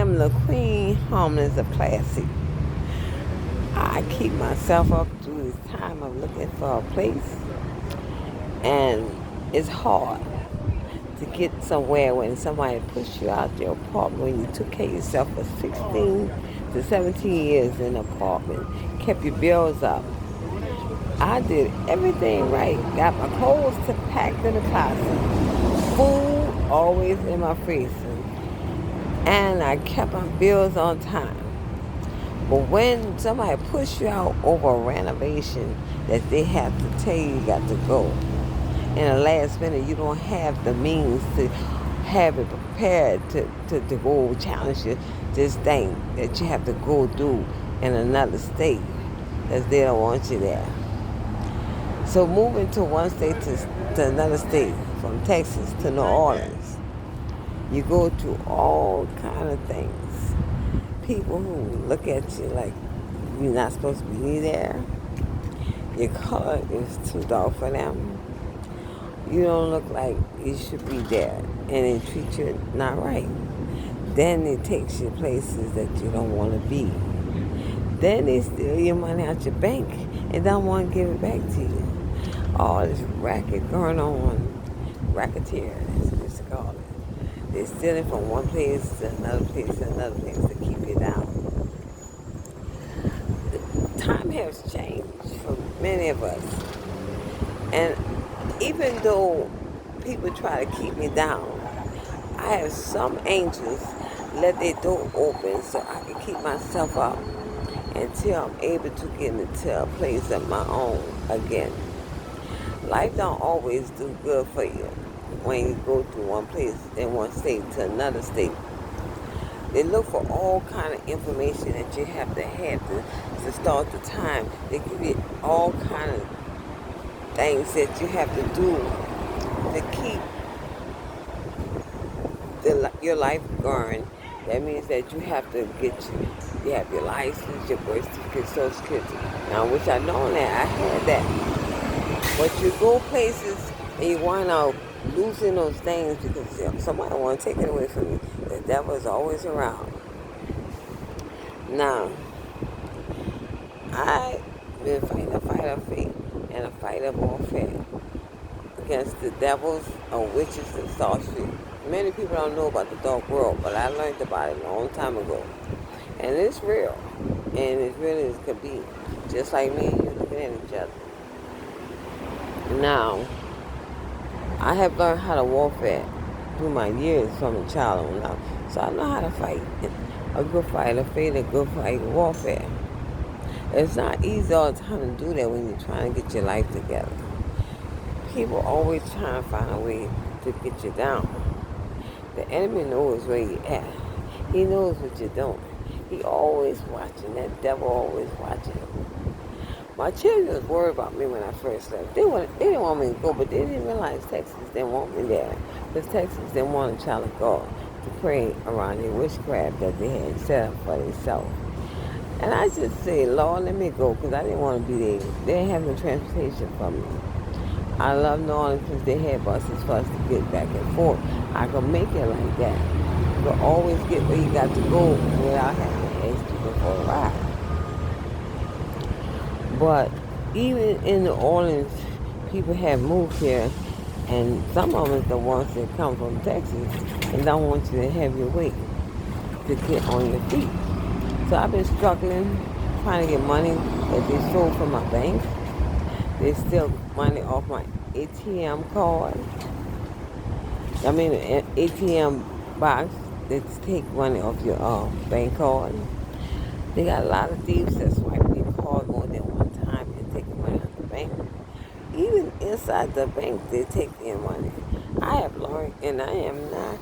am the queen homeless of classy. I keep myself up through this time of looking for a place, and it's hard to get somewhere when somebody pushed you out your apartment when you took care of yourself for 16 to 17 years in an apartment, kept your bills up. I did everything right, got my clothes to packed in the closet, food always in my freezer, and I kept my bills on time. But when somebody push you out over a renovation that they have to tell you got to go, in the last minute you don't have the means to have it prepared to go challenge this thing that you have to go do in another state because they don't want you there. So moving to one state to another state, from Texas to New Orleans, you go through all kind of things. People who look at you like you're not supposed to be there. Your color is too dark for them. You don't look like you should be there, and they treat you not right. Then it takes you places that you don't want to be. Then they steal your money out your bank and don't want to give it back to you. All this racket going on, racketeer, as we used to call it. They're stealing from one place to another place to another place to keep you down. Time has changed for many of us. And even though people try to keep me down, I have some angels let their door open so I can keep myself up until I'm able to get into a place of my own again. Life don't always do good for you when you go through one place in one state to another state. They look for all kind of information that you have to start the time. They give you all kind of things that you have to do to keep your life going. That means that you have to you have your license, your birth certificate, social security. Now, which I know that I had that. But you go places and you wind up losing those things because somebody want to take it away from you. The devil is always around. Now, I've been fighting a fight of faith and a fight of warfare against the devils or witches and sorcery. Many people don't know about the dark world, but I learned about it a long time ago. And it's real. And it's really as could be. Just like me and you looking at each other. Now, I have learned how to warfare through my years from a child on now. So I know how to fight. A good fight, a faith, a good fight, warfare. It's not easy all the time to do that when you're trying to get your life together. People always trying to find a way to get you down. The enemy knows where you're at. He knows what you're doing. He always watching. That devil always watching. My children was worried about me when I first left. They didn't want me to go, but they didn't realize Texas didn't want me there. Because Texas didn't want a child of God to pray around their witchcraft that they had set up for themselves. And I just said, Lord, let me go, because I didn't want to be there. They didn't have no transportation for me. I love New Orleans because they had buses for us to get back and forth. I could make it like that. You could always get where you got to go without having to ask people for a ride. But even in New Orleans, people have moved here, and some of them are the ones that come from Texas and don't want you to have your way to get on your feet. So I've been struggling, trying to get money that they stole from my bank. They steal money off my ATM card. I mean, an ATM box. They take money off your bank card. They got a lot of thieves that swipe your card more than one time and take the money out the bank. Even inside the bank, they take their money. I have learned, and I am not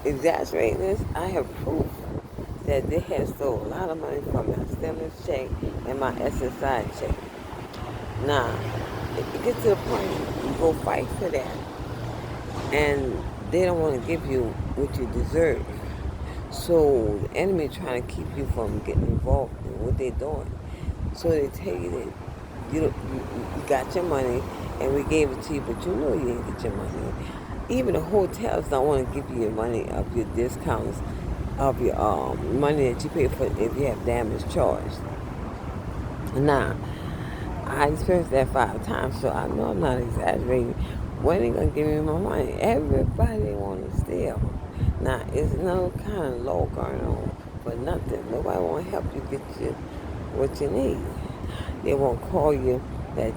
exaggerating this, I have proof that they have stole a lot of money from my stimulus check and my SSI check. Now, if you get to the point, you go fight for that. And they don't want to give you what you deserve. So the enemy trying to keep you from getting involved in what they're doing. So they tell you that you got your money and we gave it to you, but you know you didn't get your money. Even the hotels don't want to give you your money of your discounts of your money that you pay for if you have damage charged. Now, I experienced that 5 times, so I know I'm not exaggerating. When they gonna give me my money? Everybody want to steal. Now, it's no kind of law going on for nothing. Nobody want to help you get you what you need. They won't call you that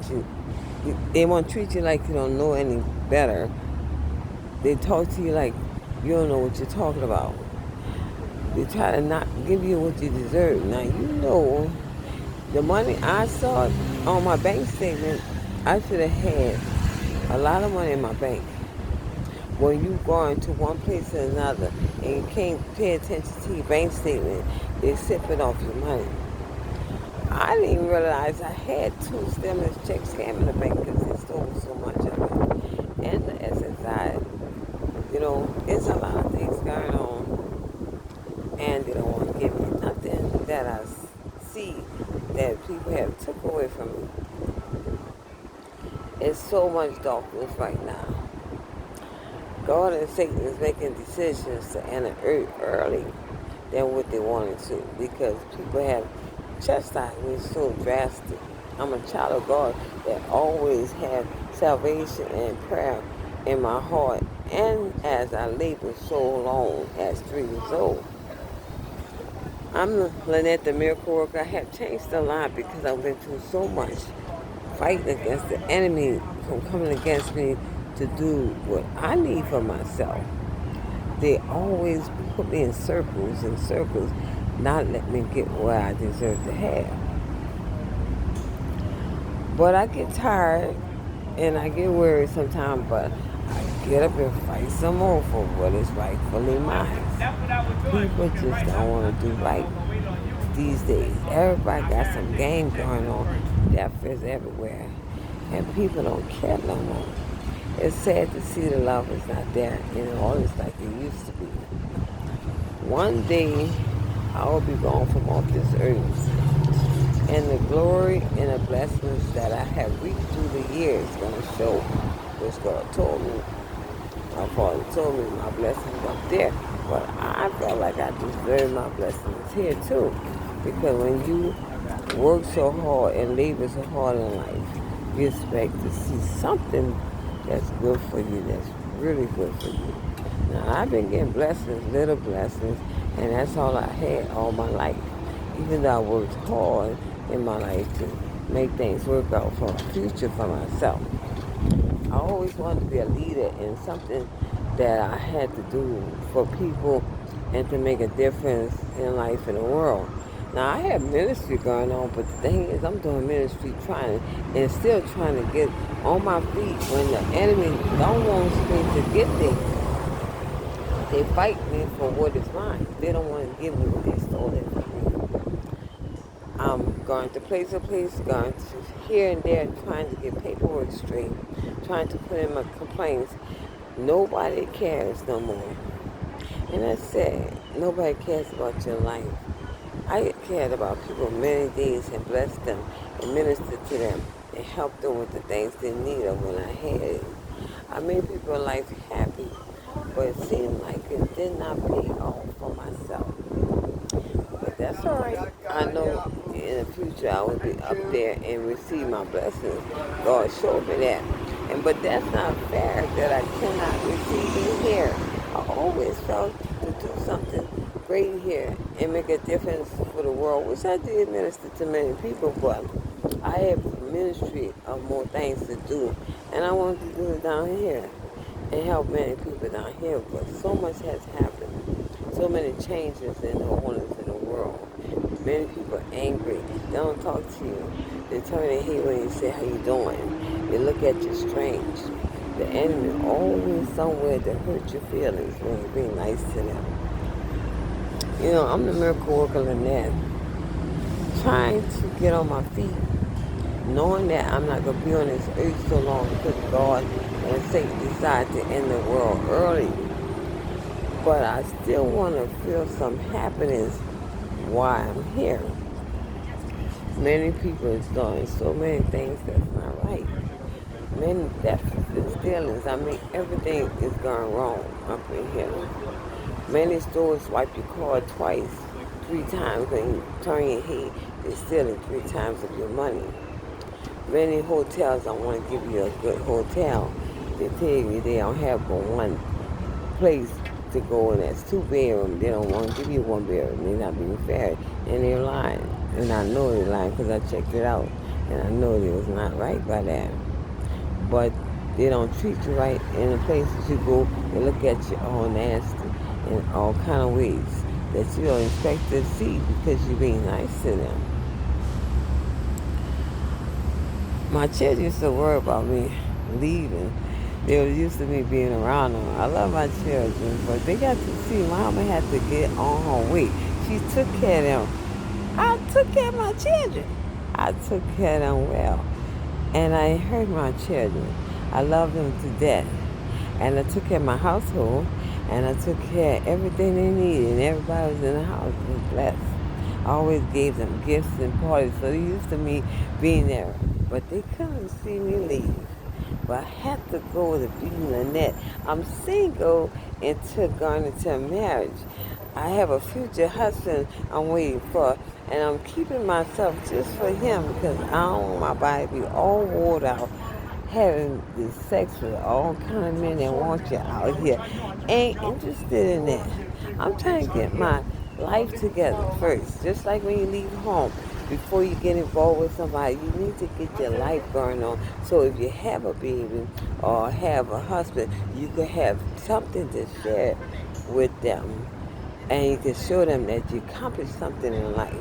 they won't treat you like you don't know any better. They talk to you like you don't know what you're talking about. They try to not give you what you deserve. Now, you know the money I saw on my bank statement, I should have had a lot of money in my bank. When you go into one place or another and you can't pay attention to your bank statement, they're sipping off your money. I didn't even realize I had 2 stimulus checks scam in the bank because they stole so much of it. And the SSI, it's a lot of things going on, and they don't want to give me nothing that I see that people have took away from me. It's so much darkness right now. God and Satan is making decisions to enter earth early than what they wanted to because people have chastised me so drastic. I'm a child of God that always have salvation and prayer in my heart, and as I labored so long as 3 years old. I'm Lynette, the miracle worker. I have changed a lot because I've been through so much fighting against the enemy from coming against me to do what I need for myself. They always put me in circles and circles, not let me get what I deserve to have. But I get tired and I get worried sometimes, but I get up and fight some more for what is rightfully mine. People just don't want to do right these days. Everybody got some game going on. Death is everywhere. And people don't care no more. It's sad to see the love is not there anymore. It's like it used to be. One day, I will be gone from off this earth. And the glory and the blessings that I have reaped through the years going to show, which God told me. My father told me my blessings up there. But I felt like I deserved my blessings here too. Because when you work so hard and labor so hard in life, you expect to see something that's good for you, that's really good for you. Now, I've been getting blessings, little blessings, and that's all I had all my life. Even though I worked hard in my life to make things work out for a future for myself. I always wanted to be a leader in something that I had to do for people and to make a difference in life in the world. Now, I have ministry going on, but the thing is, I'm doing ministry and still trying to get on my feet when the enemy don't want me to get there. They fight me for what is mine. They don't want to give me what they stole it from me. I'm going to place to place, going to here and there, trying to get paperwork straight, trying to put in my complaints. Nobody cares no more. And I said, nobody cares about your life. I cared about people many days and blessed them and ministered to them and helped them with the things they needed when I had it. I made people's life happy, but it seemed like it did not pay off for myself. But that's all right. I know in the future I will be up there and receive my blessings. God showed me that. But that's not fair that I cannot receive it here. I always felt to do something great here and make a difference for the world, which I did minister to many people, but I have ministry of more things to do, and I wanted to do it down here and help many people down here, but so much has happened. So many changes in the orders in the world. Many people are angry. They don't talk to you. They tell you they hate when you say how you doing. They look at you strange. The enemy always somewhere to hurt your feelings when you're being nice to them. I'm the miracle worker Lynette, trying to get on my feet, knowing that I'm not going to be on this earth so long because God and Satan decided to end the world early. But I still want to feel some happiness while I'm here. Many people are doing so many things that's not right. Many deaths and stealings. Everything is going wrong up in here. Many stores swipe your card twice, 3 times when you turn your head. They're stealing 3 times of your money. Many hotels don't want to give you a good hotel. They tell you they don't have but one place to go, and that's 2 bedrooms. They don't want to give you 1 bedroom. They're not being fair, and they're lying. And I know they're lying because I checked it out, and I know they was not right by that. But they don't treat you right in the places you go. They look at you all nasty in all kind of ways that you don't expect to see because you're being nice to them. My children used to worry about me leaving. They were used to me being around them. I love my children, but they got to see Mama had to get on her way. She took care of them. I took care of my children. I took care of them well. And I hurt my children. I love them to death. And I took care of my household. And I took care of everything they needed. And everybody was in the house was blessed. I always gave them gifts and parties. So they used to me being there. But they couldn't see me leave. But I had to go to be Lynette. I'm single until going into marriage. I have a future husband I'm waiting for, and I'm keeping myself just for him because I don't want my body to be all wore out, having this sex with all kind of men that want you out here. Ain't interested in that. I'm trying to get my life together first, just like when you leave home. Before you get involved with somebody, you need to get your life going on. So if you have a baby or have a husband, you can have something to share with them. And you can show them that you accomplished something in life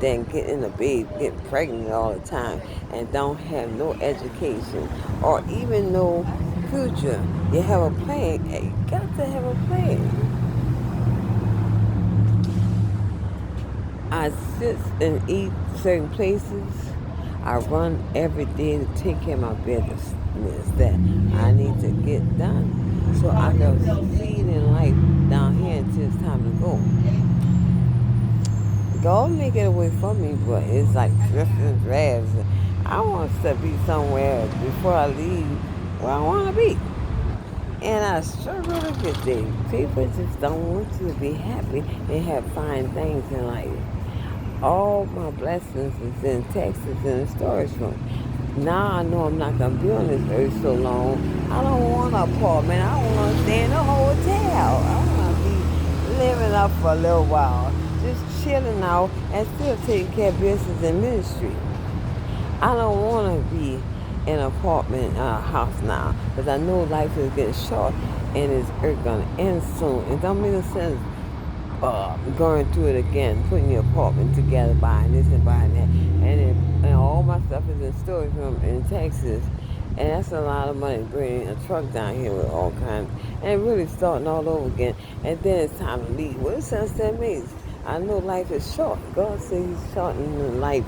than getting a baby, getting pregnant all the time, and don't have no education or even no future. You have a plan. You got to have a plan. I sit and eat certain places. I run every day to take care of my business that I need to get done. So I can succeed in life down here until it's time to go. God may get away from me, but it's like drifting drabs. I want to be somewhere before I leave where I want to be. And I struggle to get there. People just don't want you to be happy and have fine things in life. All my blessings is in Texas in the storage room. Now I know I'm not going to be on this earth so long. I don't want an apartment. I want to stay in a hotel. I want to be living up for a little while. Just chilling out and still taking care of business and ministry. I don't want to be in an apartment, house now, because I know life is getting short and it's going to end soon. It don't make no sense going through it again, putting your apartment together, buying this and buying that. And all my stuff is in storage room in Texas. And that's a lot of money bringing a truck down here with all kinds. And really starting all over again. And then it's time to leave. What does sunset mean? I know life is short. God said he's shortening life.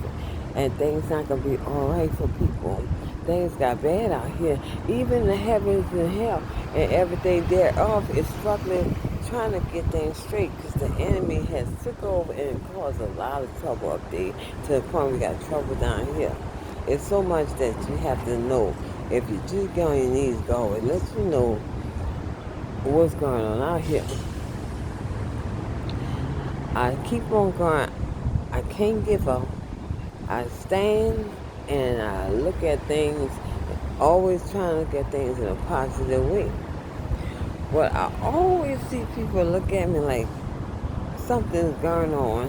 And things not going to be all right for people. Things got bad out here. Even the heavens and hell and everything thereof is struggling, trying to get things straight because the enemy has took over and caused a lot of trouble up there to the point we got trouble down here. It's so much that you have to know. If you just get on your knees, God will let you know what's going on out here. I keep on going. I can't give up. I stand and I look at things, always trying to look at things in a positive way. But I always see people look at me like something's going on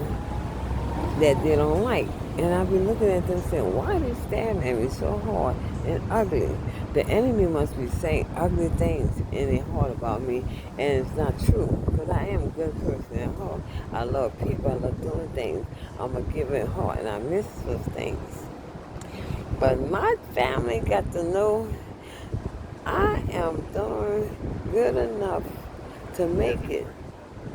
that they don't like. And I be looking at them saying, why are they staring at me so hard and ugly? The enemy must be saying ugly things in their heart about me, and it's not true. Because I am a good person at heart. I love people, I love doing things. I'm a giving heart, and I miss those things. But my family got to know I am doing good enough to make it,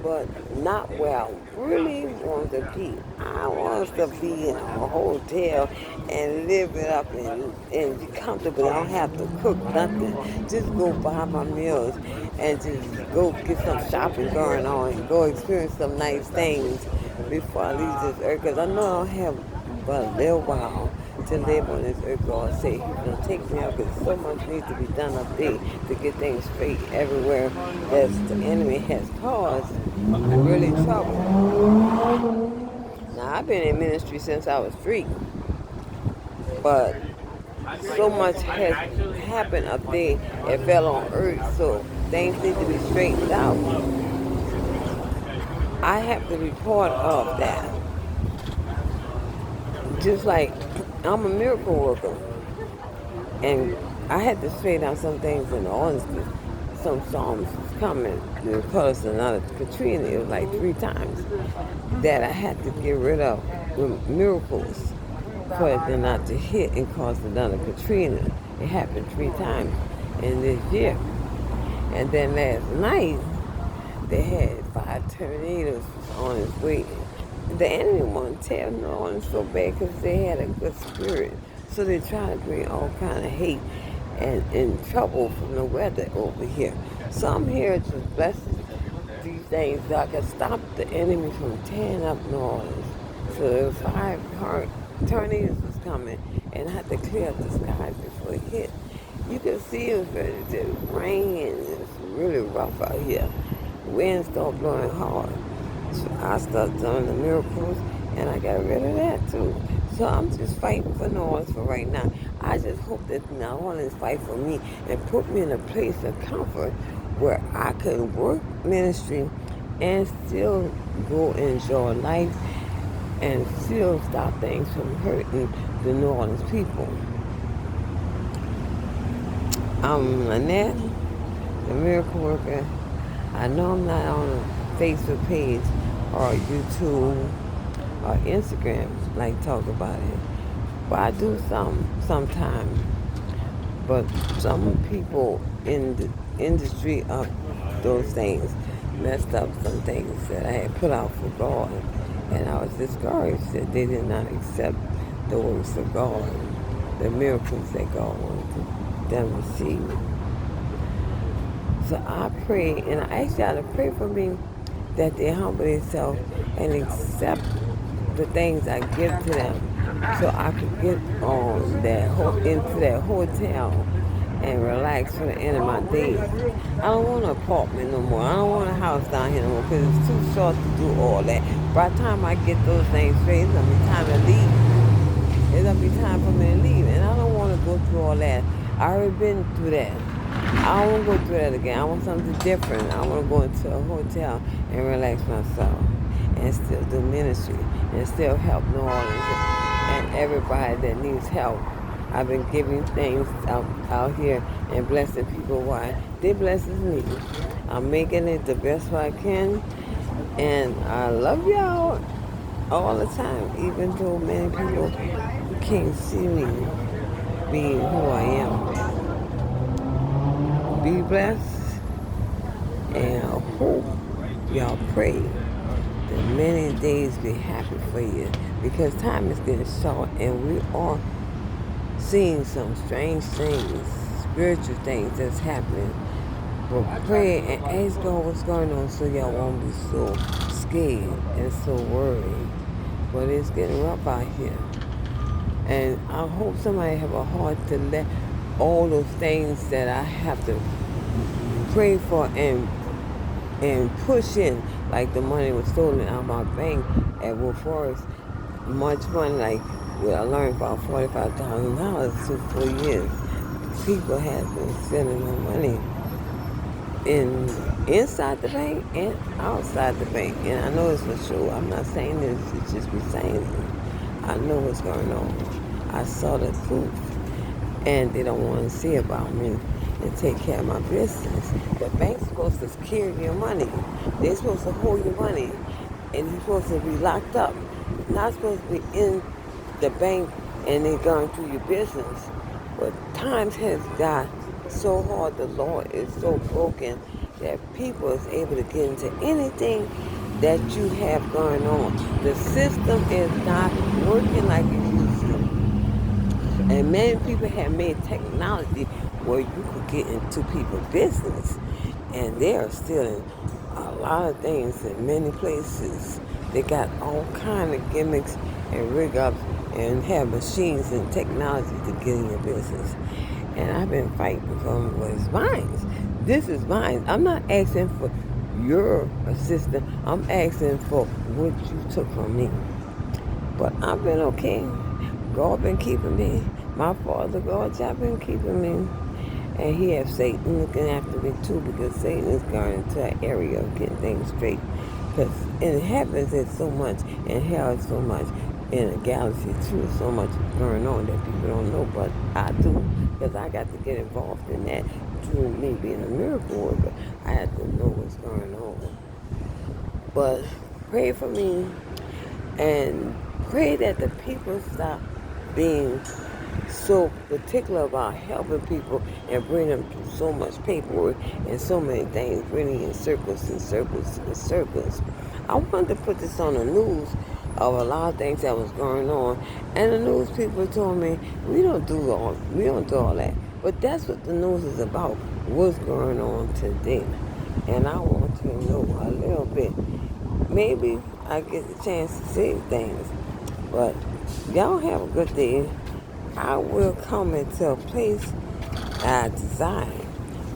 but not where I really want to be. I want us to be in a hotel and live it up and be comfortable. I don't have to cook nothing. Just go buy my meals and just go get some shopping going on and go experience some nice things before I leave this earth. Because I know I don't have but a little while to live on this earth. God say He's going to take me out because so much needs to be done up there to get things straight everywhere that the enemy has caused really trouble. Now, I've been in ministry since I was 3, but so much has happened up there, it fell on earth, so things need to be straightened out. I have to be part of that. Just like I'm a miracle worker, and I had to straighten out some things in the ordinance because some storms was coming because of another Katrina. It was like 3 times that I had to get rid of with miracles for it not to hit and cause another Katrina. It happened 3 times in this year. And then last night, they had 5 tornadoes on its way. The enemy wanted to tear New Orleans so bad because they had a good spirit. So they try to bring all kind of hate and trouble from the weather over here. So I'm here to bless these things so I can stop the enemy from tearing up New Orleans. So there was 5 tornadoes was coming, and I had to clear up the skies before it hit. You can see it was ready to rain, and it's really rough out here. The wind started blowing hard. So I started doing the miracles, and I got rid of that too. So I'm just fighting for New Orleans for right now. I just hope that New Orleans fight for me and put me in a place of comfort where I can work ministry and still go enjoy life and still stop things from hurting the New Orleans people. I'm Lynette, the miracle worker. I know I'm not on a Facebook page or YouTube or Instagram like talk about it, but I do sometimes. But some people in the industry of those things messed up some things that I had put out for God, and I was discouraged that they did not accept the works of God, the miracles that God wanted them to see. So I pray, and I ask y'all to pray for me that they humble themselves and accept the things I give to them so I could get on into that hotel and relax for the end of my days. I don't want an apartment no more. I don't want a house down here no more because it's too short to do all that. By the time I get those things straight, it's going to be time to leave. It's going to be time for me to leave. And I don't want to go through all that. I already been through that. I don't want to go through that again. I want something different. I want to go into a hotel and relax myself and still do ministry and still help New Orleans and everybody that needs help. I've been giving things out here and blessing people. Why? They blesses me. I'm making it the best way I can. And I love y'all all the time, even though many people can't see me being who I am. Be blessed, and I hope y'all pray that many days be happy for you, because time is getting short and we are seeing some strange things, spiritual things that's happening. But pray and ask God what's going on so y'all won't be so scared and so worried. But it's getting rough out here. And I hope somebody have a heart to let all those things that I have to pray for and push in, like the money was stolen out of my bank at Wolf Forest. Much money, like I learned about $45,000 through 4 years. People have been sending my money inside the bank and outside the bank, and I know it's for sure. I'm not saying this; it's just me saying it. I know what's going on. I saw the proof, and they don't want to see about me and take care of my business. The bank's supposed to carry your money. They're supposed to hold your money, and you're supposed to be locked up. Not supposed to be in the bank and they're going through your business. But times has got so hard. The law is so broken that people is able to get into anything that you have going on. The system is not working like it used to. And many people have made technology where you could get into people's business, and they are stealing a lot of things in many places They got all kind of gimmicks and rig ups and have machines and technology to get in your business. And I've been fighting for what's mine. This is mine. I'm not asking for your assistance. I'm asking for what you took from me. But I've been okay. God been keeping me. My Father God, y'all been keeping me. And he has Satan looking after me too, because Satan is going into an area of getting things straight. Because in heaven there's so much, in hell there's so much, in the galaxy too, so much going on that people don't know, but I do, because I got to get involved in that. Through me being a miracle worker, I have to know what's going on. But pray for me, and pray that the people stop being so particular about helping people and bringing them through so much paperwork and so many things, bringing in circles and circles and circles. I wanted to put this on the news of a lot of things that was going on, and the news people told me we don't do all that. But that's what the news is about. What's going on today? And I want to know a little bit. Maybe I get the chance to say things. But y'all have a good day. I will come into a place I desire.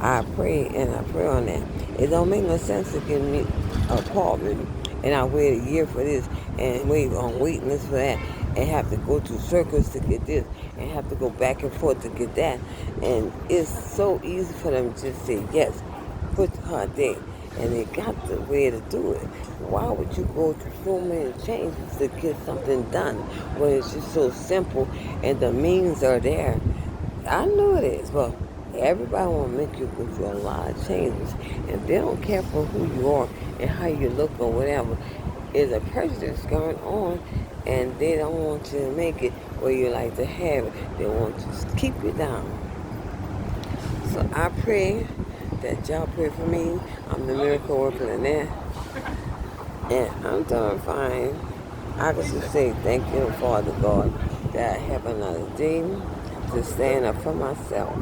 I pray and I pray on that. It don't make no sense to give me an apartment and I wait a year for this and wait on waiting list for that and have to go through circles to get this and have to go back and forth to get that. And it's so easy for them to just say yes, put her there. And they got the way to do it. Why would you go through so many changes to get something done when it's just so simple and the means are there? I know it is, but everybody want to make you go through a lot of changes. And they don't care for who you are and how you look or whatever. There's a prejudice going on, and they don't want you to make it where you like to have it. They want to keep you down. So I pray that y'all pray for me. I'm the miracle worker in there. And I'm doing fine. I just say thank you, Father God, that I have another day to stand up for myself.